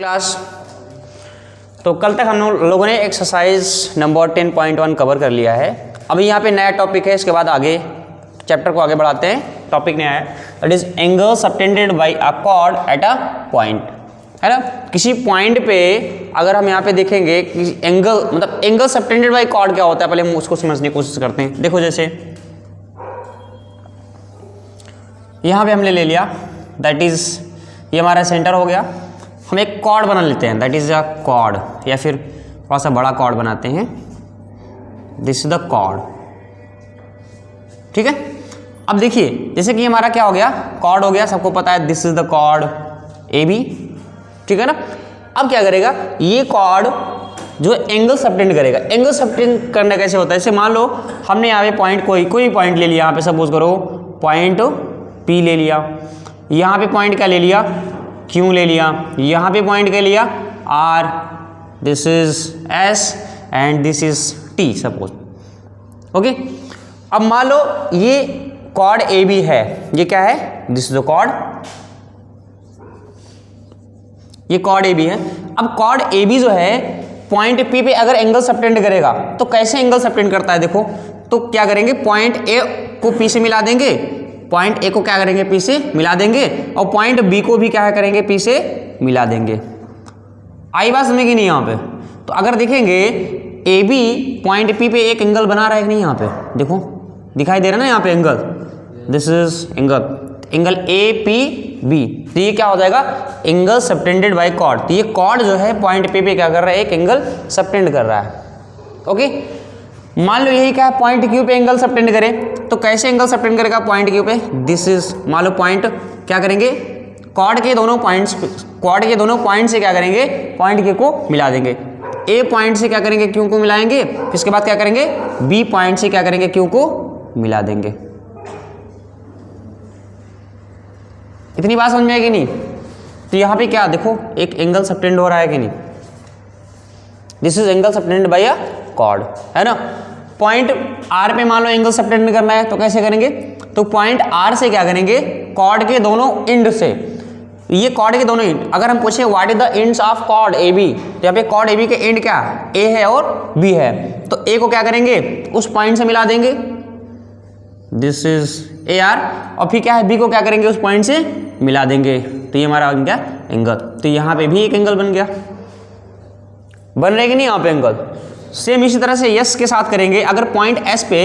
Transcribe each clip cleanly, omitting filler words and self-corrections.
Class. तो कल तक हम लोगों ने एक्सरसाइज नंबर 10.1 कवर कर लिया है। अभी यहाँ पे नया टॉपिक है, इसके बाद आगे चैप्टर को आगे बढ़ाते हैं। टॉपिक नया है, that is angle subtended bye a cord at a point, है ना। किसी पॉइंट पे अगर हम यहाँ पे देखेंगे कि एंगल मतलब एंगल सबटेंडेड बाय कॉर्ड क्या होता है, पहले हम उसको समझने की कोशिश करते हैं। देखो जैसे यहाँ पे हमने ले लिया, दैट इज ये हमारा सेंटर हो गया। हम एक कॉर्ड बना लेते हैं, दैट इज अ कॉर्ड, या फिर थोड़ा सा बड़ा कॉर्ड बनाते हैं। दिस इज द कॉर्ड, ठीक है। अब देखिए जैसे कि हमारा क्या हो गया, कॉर्ड हो गया, सबको पता है this is the chord A B, ठीक है ना। अब क्या करेगा ये कॉर्ड जो एंगल सबटेंड करेगा। एंगल सबटेंड करना कैसे होता है, जैसे मान लो हमने यहाँ पे पॉइंट कोई पॉइंट ले लिया, यहाँ पे सपोज करो पॉइंट पी ले लिया, यहाँ पे पॉइंट क्या ले लिया क्यू ले लिया, यहाँ पे पॉइंट क्या लिया R, this is S and this is T suppose, okay. अब मान लो ये कॉर्ड ए बी है, ये क्या है, दिस इज द कॉर्ड, ये कॉर्ड ए बी है। अब कॉर्ड ए बी जो है पॉइंट पी पे अगर एंगल सबटेंड करेगा तो कैसे एंगल सबटेंड करता है, देखो तो क्या करेंगे, पॉइंट ए को पी से मिला देंगे, पॉइंट ए को क्या करेंगे पी से मिला देंगे, और पॉइंट बी को भी क्या करेंगे पी से मिला देंगे। आई बात समझ की नहीं यहाँ पे। तो अगर देखेंगे ए बी पॉइंट पी पे एक एंगल बना रहा है कि नहीं, यहाँ पे देखो दिखाई दे रहा है ना यहाँ पे angle, this is angle A P B. तो ये क्या हो जाएगा, एंगल सबटेंडेड बाय कॉर्ड। तो ये कॉर्ड जो है पॉइंट पी पे क्या कर रहा है, एक एंगल सबटेंड कर रहा है, ओके। मान लो यही क्या है, पॉइंट क्यू पे एंगल सबटेंड करे, तो कैसे एंगल सबटेंड करेगा पॉइंट क्यू पे, दिस इज मान लो पॉइंट क्या करेंगे, कॉर्ड के दोनों पॉइंट से क्या करेंगे, पॉइंट क्यू को मिला देंगे। ए पॉइंट से क्या करेंगे क्यू को मिलाएंगे, इसके बाद क्या करेंगे बी पॉइंट से क्या करेंगे क्यू को मिला देंगे। इतनी बात समझ में आएगी नहीं। तो यहाँ पे क्या देखो एक एंगल सबटेंड हो रहा है कि नहीं, this is angle subtended by a chord, है ना। पॉइंट आर पे मान लो एंगल सबटेंड करना है तो कैसे करेंगे, तो पॉइंट आर से क्या करेंगे, कॉर्ड के दोनों एंड से, ये कॉर्ड के दोनों एंड, अगर हम पूछे what is the ends of chord A B, तो यहाँ पे कॉर्ड ए बी के एंड क्या ए है और बी है, तो ए को क्या करेंगे उस पॉइंट से मिला देंगे, दिस इज ए आर, और फिर क्या है बी को क्या करेंगे उस पॉइंट से मिला देंगे। तो ये हमारा बन गया एंगल। तो यहाँ पे भी एक एंगल बन गया, बन रहे कि नहीं यहाँ पे एंगल। सेम इसी तरह से यस के साथ करेंगे, अगर पॉइंट एस पे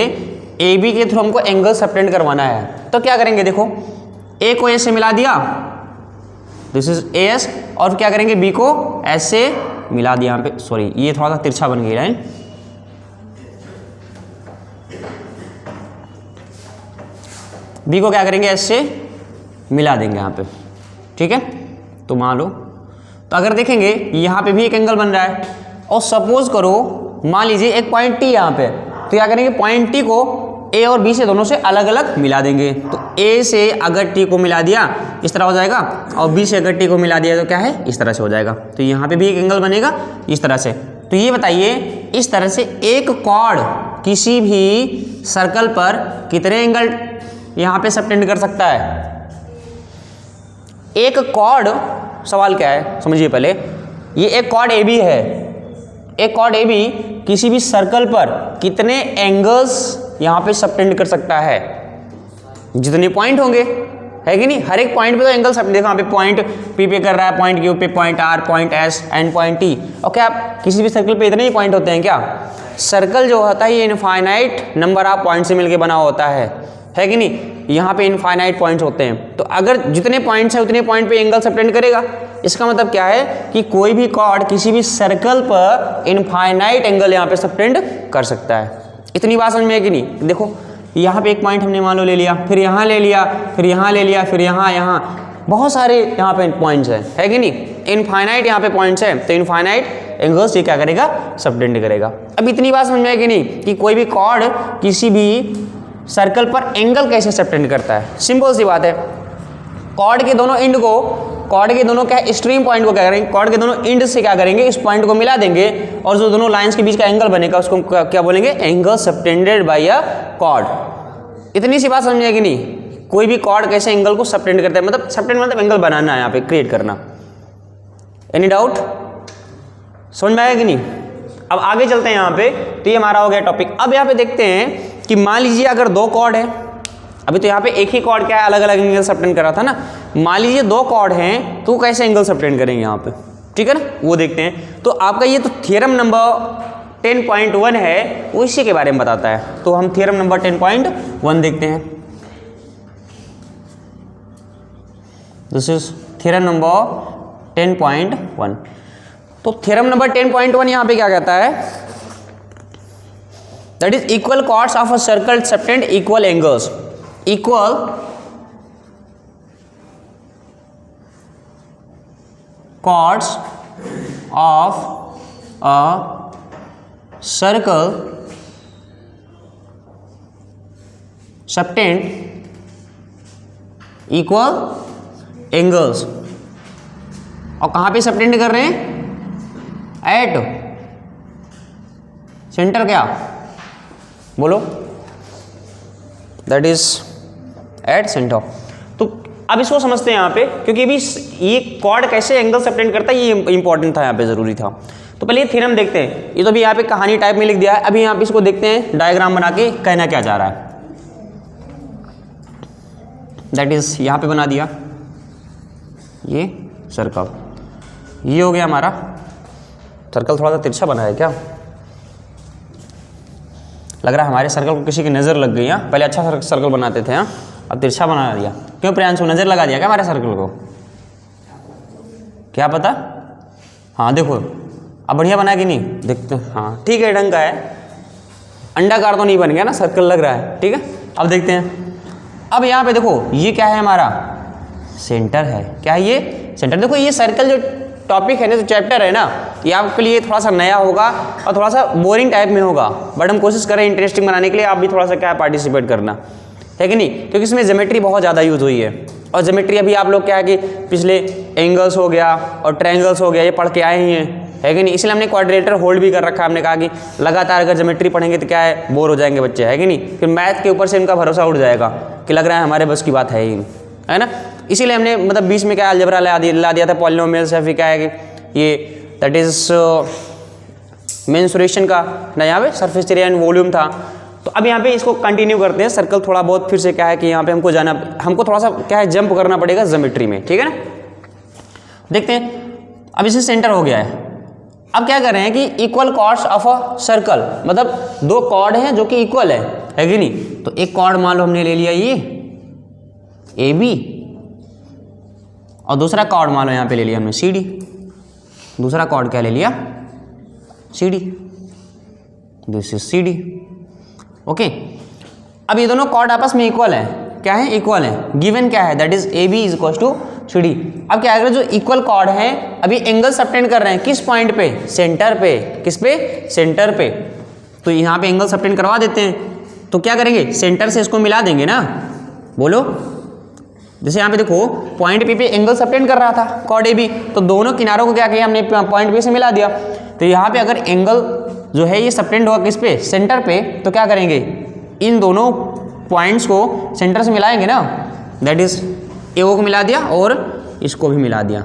ए बी के थ्रू हमको एंगल सबटेंड करवाना है तो क्या करेंगे, देखो ए को ए से मिला दिया, दिस इज ए एस, और क्या करेंगे बी को एस से मिला दिया। यहाँ पे सॉरी ये थोड़ा सा तिरछा बन गई लाइन, बी को क्या करेंगे एस से मिला देंगे यहाँ पे, ठीक है। तो मान लो तो अगर देखेंगे यहाँ पे भी एक एंगल बन रहा है, और सपोज करो मान लीजिए एक पॉइंट टी यहाँ पे, तो क्या करेंगे पॉइंट टी को ए और बी से दोनों से अलग अलग मिला देंगे। तो ए से अगर टी को मिला दिया इस तरह हो जाएगा, और बी से अगर टी को मिला दिया तो क्या है इस तरह से हो जाएगा। तो यहाँ पे भी एक एंगल बनेगा इस तरह से। तो ये बताइए इस तरह से एक कॉर्ड किसी भी सर्कल पर कितने एंगल यहाँ पे सबटेंड कर सकता है। एक कॉर्ड, सवाल क्या है समझिए पहले, ये एक कॉर्ड ए बी है, एक कॉर्ड ए बी किसी भी सर्कल पर कितने एंगल्स यहाँ पे सबटेंड कर सकता है, जितने पॉइंट होंगे, है कि नहीं। हर एक पॉइंट पे तो एंगल सब, देखो यहाँ पे पॉइंट पी पे कर रहा है, पॉइंट क्यू पे, point R, point S and point T. और क्या किसी भी सर्कल पे इतने ही पॉइंट होते हैं क्या, सर्कल जो होता है ये इनफाइनाइट नंबर ऑफ पॉइंट से मिलकर बना होता है कि नहीं। यहाँ पे इनफाइनाइट पॉइंट्स होते हैं, तो अगर जितने पॉइंट्स हैं उतने पॉइंट पे एंगल सबटेंड करेगा। इसका मतलब क्या है कि कोई भी कॉर्ड किसी भी सर्कल पर इनफाइनाइट एंगल यहाँ पे सबटेंड कर सकता है। इतनी बात समझ में है कि नहीं। देखो यहाँ पे एक पॉइंट हमने मान लो ले लिया, फिर यहाँ ले लिया, फिर यहाँ ले लिया, फिर यहाँ बहुत सारे यहाँ पे पॉइंट्स हैं, है कि नहीं। इनफाइनाइट यहाँ पे पॉइंट्स हैं, तो इनफाइनाइट एंगल्स ये क्या करेगा सबटेंड करेगा। अब इतनी बात समझ में है कि नहीं कि कोई भी कॉर्ड किसी भी सर्कल पर एंगल कैसे सबटेंड करता है। सिंपल सी बात है, कॉर्ड के दोनों एंड को, कॉर्ड के दोनों क्या एक्सट्रीम पॉइंट को क्या करेंगे, कॉर्ड के दोनों एंड से क्या करेंगे इस पॉइंट को मिला देंगे, और जो दोनों लाइंस के बीच का एंगल बनेगा उसको क्या बोलेंगे, angle subtended bye a cord. इतनी सी बात समझ में आएगी नहीं। कोई भी कॉर्ड कैसे एंगल को सबटेंड करता है, मतलब सबटेंड मतलब एंगल बनाना है, यहाँ पे क्रिएट करना। Any doubt? समझ में आया कि नहीं? अब आगे चलते हैं यहाँ पे। तो ये हमारा हो गया टॉपिक। अब यहाँ पे देखते हैं कि मान लीजिए अगर दो कॉर्ड है, अभी तो यहाँ पे एक ही कॉर्ड क्या है, अलग अलग एंगल सबटेंड करा था ना। मान लीजिए दो कॉर्ड हैं तो कैसे एंगल सबटेंड करेंगे यहाँ पे, ठीक है ना, वो देखते हैं। तो आपका ये तो थ्योरम नंबर 10.1 है, वो इसी के बारे में बताता है। तो हम थ्योरम नंबर 10.1 देखते हैं। This is theorem number 10.1। तो थ्योरम नंबर 10.1 यहाँ पे क्या कहता है, that is equal chords of a circle subtend equal angles. Equal chords of a circle subtend equal angles। और कहाँ पे सबटेंड कर रहे हैं, एट सेंटर, क्या बोलो, दैट इज एट सेंटर। तो अब इसको समझते हैं यहाँ पे, क्योंकि अभी ये कॉर्ड कैसे एंगल सबटेंड करता है ये इंपॉर्टेंट था, यहाँ पे जरूरी था। तो पहले ये थ्योरम देखते हैं। ये तो अभी यहाँ पे कहानी टाइप में लिख दिया है, अभी यहाँ पे इसको देखते हैं डायग्राम बना के कहना क्या चाह रहा है। दैट इज यहाँ पे बना दिया ये सर्कल, ये हो गया हमारा सर्कल। थोड़ा सा तिरछा बना है क्या, लग रहा है हमारे सर्कल को किसी की नज़र लग गई है। पहले अच्छा सर्कल बनाते थे, हाँ, अब तिरछा बना दिया। क्यों प्रियांशु, नज़र लगा दिया क्या हमारे सर्कल को, क्या पता? हाँ देखो अब बढ़िया बना कि नहीं, देखते हैं। हाँ ठीक है, ढंग का है, अंडाकार तो नहीं बन गया ना, सर्कल लग रहा है, ठीक है। अब देखते हैं। अब यहाँ पे देखो ये क्या है, हमारा सेंटर है। क्या है ये, सेंटर। देखो ये सर्कल जो टॉपिक है ना, जो चैप्टर है ना, ये आपके लिए थोड़ा सा नया होगा और थोड़ा सा बोरिंग टाइप में होगा, बट हम कोशिश करें इंटरेस्टिंग बनाने के लिए। आप भी थोड़ा सा क्या पार्टिसिपेट करना है कि नहीं, क्योंकि इसमें ज्योमेट्री बहुत ज़्यादा यूज़ हुई है। और ज्योमेट्री अभी आप लोग क्या है कि पिछले एंगल्स हो गया और ट्रायंगल्स हो गया, ये पढ़ के आए ही हैं, है कि नहीं। इसलिए हमने क्वाड्रिलेटरल होल्ड भी कर रखा है। हमने कहा कि लगातार अगर ज्योमेट्री पढ़ेंगे तो क्या है, बोर हो जाएंगे बच्चे, है कि नहीं। फिर मैथ के ऊपर से इनका भरोसा उठ जाएगा कि लग रहा है हमारे बस की बात है ही, है ना। इसीलिए हमने मतलब बीच में क्या अलजेब्रा ला दिया था, पॉलिनोमियल्स, या फिर क्या है कि ये दैट इज मेंसुरेशन का ना, यहाँ पे सरफेस एरिया एंड वॉल्यूम था। तो अब यहाँ पे इसको कंटिन्यू करते हैं। सर्कल थोड़ा बहुत फिर से क्या है कि यहाँ पे हमको थोड़ा सा क्या है, जंप करना पड़ेगा ज्योमेट्री में, ठीक है ना। देखते हैं। अब इसे सेंटर हो गया है। अब क्या कर रहे हैं कि equal chords of a circle, मतलब दो कॉर्ड हैं जो कि इक्वल है कि नहीं। तो एक कॉर्ड मान लो हमने ले लिया ये ए बी, और दूसरा कॉर्ड मान लो यहाँ पे ले लिया हमने सी डी। दूसरा कॉर्ड क्या ले लिया, C D, this is C D, okay. अब ये दोनों कॉर्ड आपस में इक्वल है, क्या है, इक्वल है। गिवन क्या है, that is A B is equal to C D. अब क्या अगर जो इक्वल कॉर्ड है अभी एंगल सबटेंड कर रहे हैं किस पॉइंट पे, सेंटर पे। किस पे, सेंटर पे। तो यहाँ पे एंगल सबटेंड करवा देते हैं। तो क्या करेंगे, सेंटर से इसको मिला देंगे ना, बोलो। जैसे यहाँ पे देखो पॉइंट पी पे एंगल सबटेंड कर रहा था कॉर्ड ए बी, तो दोनों किनारों को क्या किया हमने, पॉइंट पी से मिला दिया। तो यहाँ पे अगर एंगल जो है ये सबटेंड होगा किस पे, सेंटर पे, तो क्या करेंगे, इन दोनों पॉइंट्स को सेंटर से मिलाएंगे ना, दैट इज ए ओ को मिला दिया और इसको भी मिला दिया।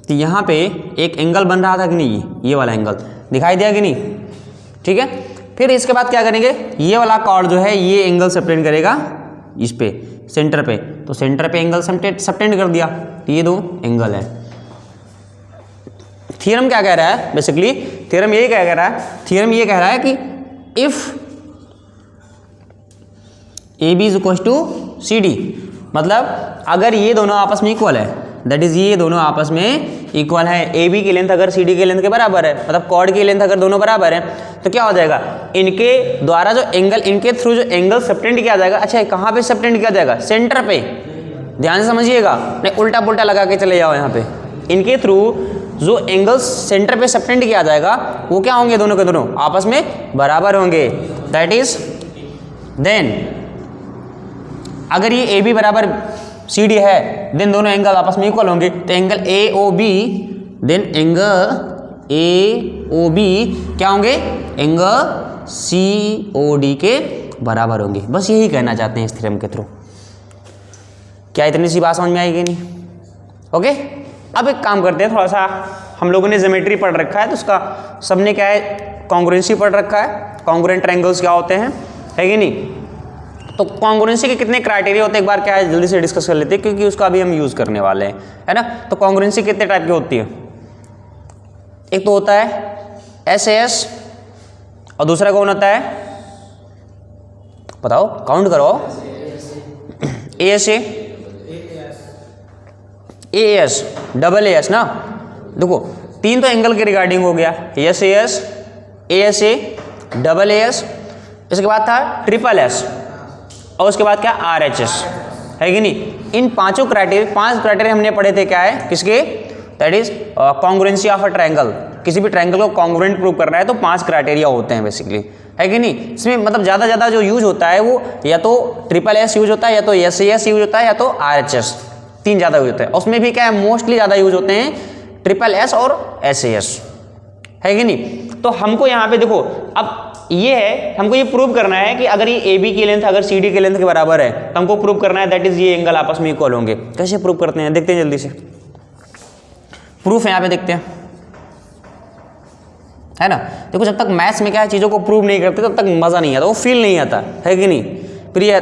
तो यहाँ पे एक एंगल बन रहा था कि नहीं, ये वाला एंगल दिखाई दिया कि नहीं, ठीक है। फिर इसके बाद क्या करेंगे, ये वाला कॉर्ड जो है ये एंगल सबटेंड करेगा इस पे, सेंटर पे। तो सेंटर पे एंगल सबटेंड कर दिया, तो ये दो एंगल है। थ्योरम क्या कह रहा है, बेसिकली थ्योरम यही क्या कह रहा है, थ्योरम ये कह रहा है कि if A B is equal to C D, मतलब अगर ये दोनों आपस में इक्वल है, दैट इज ये दोनों आपस में इक्वल है। ए बी की लेंथ अगर सी डी की लेंथ के बराबर है, मतलब कॉर्ड की लेंथ अगर दोनों बराबर है, तो क्या हो जाएगा, इनके द्वारा जो एंगल, इनके थ्रू जो एंगल सबटेंड किया जाएगा, अच्छा कहाँ पे सबटेंड किया जाएगा, सेंटर पे। ध्यान से समझिएगा, नहीं उल्टा पुल्टा लगा के चले जाओ। यहाँ पे इनके थ्रू जो एंगल्स सेंटर पे सबटेंड किया जाएगा वो क्या होंगे, दोनों के दोनों आपस में बराबर होंगे। दैट इज देन अगर ये ए बी बराबर सी डी है, देन दोनों एंगल आपस में इक्वल होंगे। तो angle A O B, then angle A O B क्या होंगे, एंगल सी ओ डी के बराबर होंगे। बस यही कहना चाहते हैं इस थ्योरम के थ्रू। क्या इतनी सी बात समझ में आएगी नहीं, ओके। अब एक काम करते हैं, थोड़ा सा हम लोगों ने ज्योमेट्री पढ़ रखा है तो उसका सबने क्या है कॉन्ग्रुएंसी पढ़ रखा है, कॉन्ग्रुएंट ट्रायंगल्स क्या होते हैं, है कि नहीं। तो कॉन्ग्रुएंसी के कितने क्राइटेरिया होते हैं एक बार क्या है जल्दी से डिस्कस कर लेते हैं, क्योंकि उसका भी हम यूज़ करने वाले हैं, है ना। तो कॉन्ग्रुएंसी कितने टाइप की होती है, एक तो होता है SAS और दूसरा कौन होता है, बताओ काउंट करो, ASA, AAS, डबल AS ना। देखो तीन तो एंगल के रिगार्डिंग हो गया, SAS, ASA, डबल AS, इसके बाद था ट्रिपल S और उसके बाद क्या RHS, है कि नहीं। इन पांचों क्राइटेरिया, 5 क्राइटेरिया हमने पढ़े थे, क्या है किसके, that is congruency of a triangle. किसी भी ट्रायंगल को कॉन्ग्रुएंट प्रूव करना है तो 5 क्राइटेरिया होते हैं बेसिकली, है कि नहीं। इसमें मतलब ज़्यादा जो यूज होता है वो या तो ट्रिपल S यूज होता है, या तो SAS यूज होता है, या तो RHS, 3 ज़्यादा यूज होते हैं। उसमें भी क्या है मोस्टली ज़्यादा यूज होते हैं ट्रिपल S और SAS, है कि नहीं। तो हमको यहाँ पे देखो अब ये है, हमको ये प्रूव करना है कि अगर ये AB की लेंथ अगर CD की लेंथ के बराबर है तो हमको प्रूव करना है दैट इज ये एंगल आपस में इक्वल होंगे। कैसे प्रूव करते हैं देखते हैं जल्दी से, प्रूफ है यहाँ पे देखते हैं, है ना। देखो जब तक मैथ्स में क्या है चीज़ों को प्रूव नहीं करते तब तक मज़ा नहीं आता, वो फील नहीं आता, है कि नहीं। फिर ये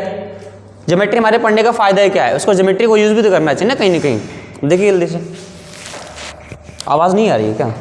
ज्योमेट्री हमारे पढ़ने का फायदा है क्या है, उसको ज्योमेट्री को यूज़ भी तो करना चाहिए ना कहीं ना कहीं। देखिए जल्दी से, आवाज़ नहीं आ रही है क्या।